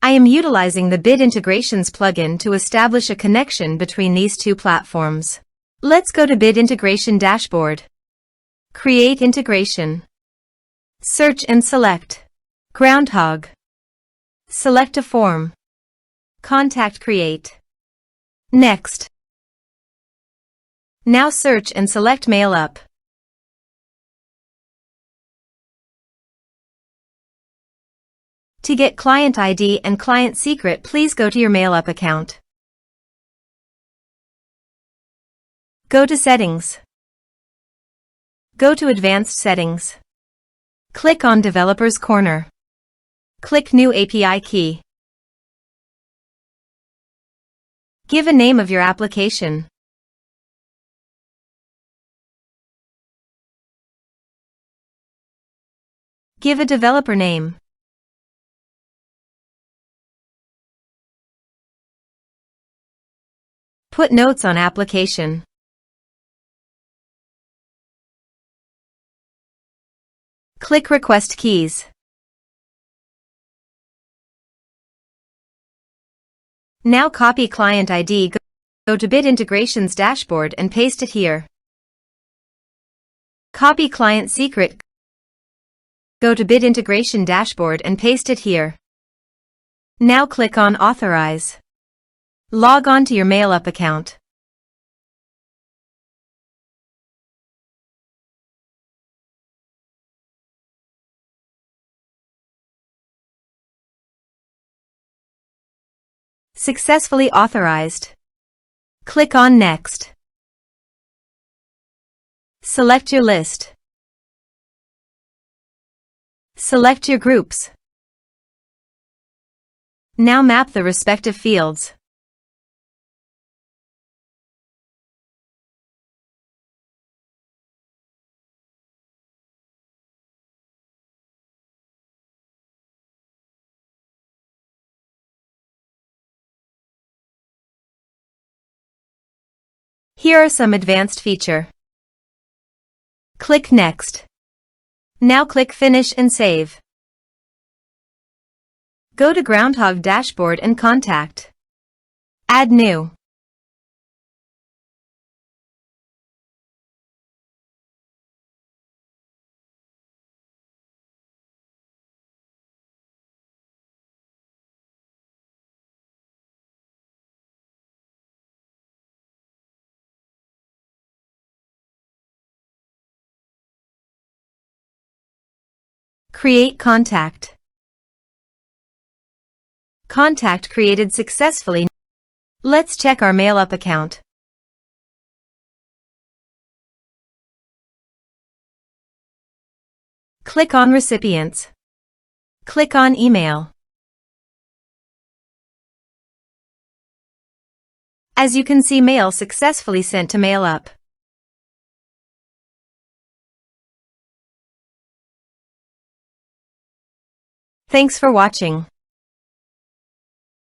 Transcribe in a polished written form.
I am utilizing the Bit Integrations plugin to establish a connection between these two platforms. Let's go to Bit Integration Dashboard. Create integration. Search and select Groundhogg. Select a form. Contact create. Next. Now search and select Mailup. To get client ID and client secret, please go to your Mailup account. Go to Settings. Go to Advanced Settings. Click on Developers Corner. Click New API Key. Give a name of your application. Give a developer name. Put notes on application. Click Request Keys. Now copy client ID, go to Bit Integrations Dashboard and paste it here. Copy client secret, go to Bit Integration Dashboard and paste it here. Now click on Authorize. Log on to your Mailup account. Successfully authorized. Click on Next. Select your list. Select your groups. Now map the respective fields. Here are some advanced features. Click Next. Now click Finish and Save. Go to Groundhogg Dashboard and Contact. Add New. Create contact. Contact created successfully. Let's check our Mailup account. Click on Recipients. Click on Email. As you can see, mail successfully sent to Mailup. Thanks for watching.